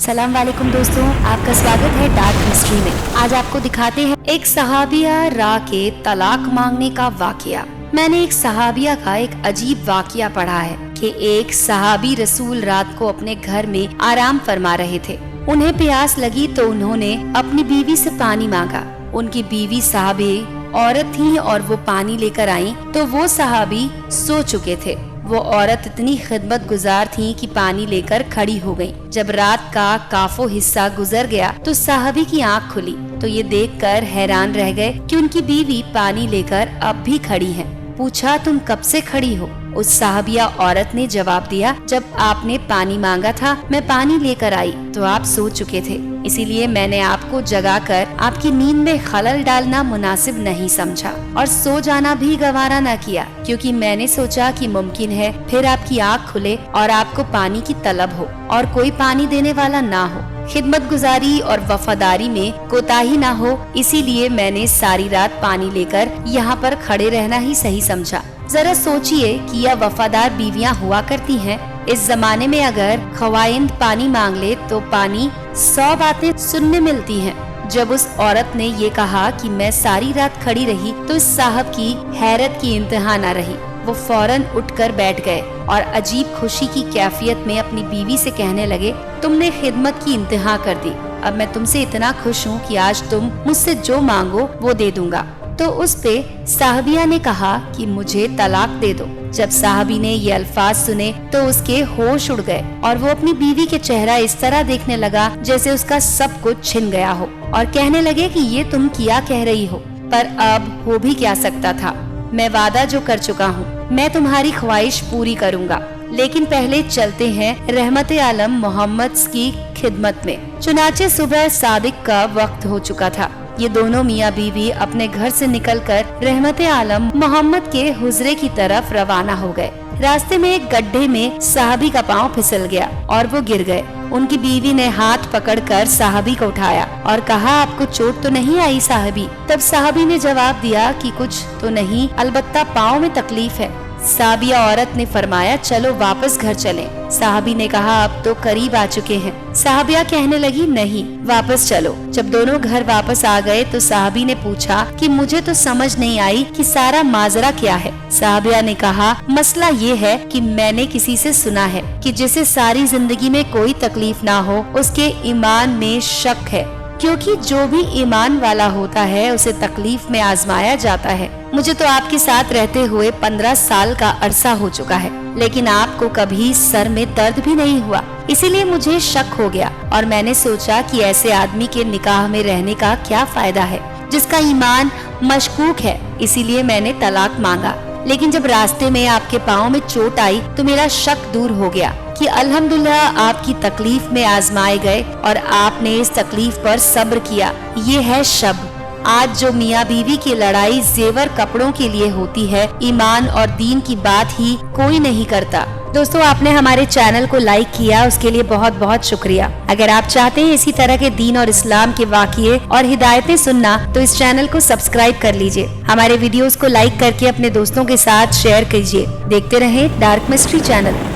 सलाम वालेकुम दोस्तों, आपका स्वागत है डार्क मिस्ट्री में। आज आपको दिखाते हैं एक सहाबिया रा के तलाक मांगने का वाकया। मैंने एक सहाबिया का एक अजीब वाकया पढ़ा है कि एक सहाबी रसूल रात को अपने घर में आराम फरमा रहे थे। उन्हें प्यास लगी तो उन्होंने अपनी बीवी से पानी मांगा। उनकी बीवी साहबे औरत थी और वो पानी लेकर आई तो वो सहाबी सो चुके थे। वो औरत इतनी खिदमत गुजार थी कि पानी लेकर खड़ी हो गई। जब रात का काफो हिस्सा गुजर गया तो साहबी की आंख खुली तो ये देखकर हैरान रह गए कि उनकी बीवी पानी लेकर अब भी खड़ी है। पूछा, तुम कब से खड़ी हो? उस साहबिया औरत ने जवाब दिया, जब आपने पानी मांगा था मैं पानी लेकर आई तो आप सो चुके थे, इसीलिए मैंने आपको जगाकर आपकी नींद में खलल डालना मुनासिब नहीं समझा और सो जाना भी गवारा न किया, क्योंकि मैंने सोचा कि मुमकिन है फिर आपकी आँख खुले और आपको पानी की तलब हो और कोई पानी देने वाला ना हो। खिदमत गुजारी और वफादारी में कोताही ना हो, इसीलिए मैंने सारी रात पानी लेकर यहाँ पर खड़े रहना ही सही समझा। जरा सोचिए कि यह वफादार बीवियां हुआ करती हैं। इस जमाने में अगर खवाइंद पानी मांग ले तो पानी 100 बातें सुनने मिलती हैं। जब उस औरत ने ये कहा कि मैं सारी रात खड़ी रही तो इस साहब की हैरत की इंतहा न रही। वो फौरन उठकर बैठ गए और अजीब खुशी की कैफियत में अपनी बीवी से कहने लगे, तुमने खिदमत की इंतहा कर दी। अब मैं तुमसे इतना खुश हूँ कि आज तुम मुझसे जो मांगो वो दे दूंगा। तो उस पे साहबिया ने कहा कि मुझे तलाक दे दो। जब साहबी ने ये अल्फाज सुने तो उसके होश उड़ गए और वो अपनी बीवी के चेहरा इस तरह देखने लगा जैसे उसका सब कुछ छिन गया हो और कहने लगे कि ये तुम क्या कह रही हो, पर अब हो भी क्या सकता था। मैं वादा जो कर चुका हूँ, मैं तुम्हारी ख्वाहिश पूरी करूँगा, लेकिन पहले चलते हैं रहमत आलम मोहम्मद की खिदमत में। चुनाचे सुबह सादिक का वक्त हो चुका था। ये दोनों मियाँ बीवी अपने घर से निकलकर रहमत आलम मोहम्मद के हुजरे की तरफ रवाना हो गए। रास्ते में एक गड्ढे में साहबी का पांव फिसल गया और वो गिर गए। उनकी बीवी ने हाथ पकड़कर साहबी को उठाया और कहा, आपको चोट तो नहीं आई साहबी? तब साहबी ने जवाब दिया कि कुछ तो नहीं, अलबत्ता पांव में तकलीफ है। साहबिया औरत ने फरमाया, चलो वापस घर चलें। साहबी ने कहा, अब तो करीब आ चुके हैं। साहबिया कहने लगी, नहीं वापस चलो। जब दोनों घर वापस आ गए तो साहबी ने पूछा कि मुझे तो समझ नहीं आई कि सारा माजरा क्या है। साहबिया ने कहा, मसला ये है कि मैंने किसी से सुना है कि जिसे सारी जिंदगी में कोई तकलीफ ना हो उसके ईमान में शक है, क्योंकि जो भी ईमान वाला होता है उसे तकलीफ में आजमाया जाता है। मुझे तो आपके साथ रहते हुए 15 साल का अरसा हो चुका है, लेकिन आपको कभी सर में दर्द भी नहीं हुआ, इसीलिए मुझे शक हो गया और मैंने सोचा कि ऐसे आदमी के निकाह में रहने का क्या फायदा है जिसका ईमान मशकूक है, इसीलिए मैंने तलाक मांगा। लेकिन जब रास्ते में आपके पाँव में चोट आई तो मेरा शक दूर हो गया कि अल्हम्दुलिल्लाह आपकी तकलीफ में आजमाए गए और आपने इस तकलीफ पर सब्र किया। ये है शब। आज जो मियाँ बीवी की लड़ाई जेवर कपड़ों के लिए होती है, ईमान और दीन की बात ही कोई नहीं करता। दोस्तों, आपने हमारे चैनल को लाइक किया, उसके लिए बहुत बहुत शुक्रिया। अगर आप चाहते हैं इसी तरह के दीन और इस्लाम के वाक़ये और हिदायतें सुनना तो इस चैनल को सब्सक्राइब कर लीजिए। हमारे वीडियोस को लाइक करके अपने दोस्तों के साथ शेयर कीजिए। देखते रहें डार्क मिस्ट्री चैनल।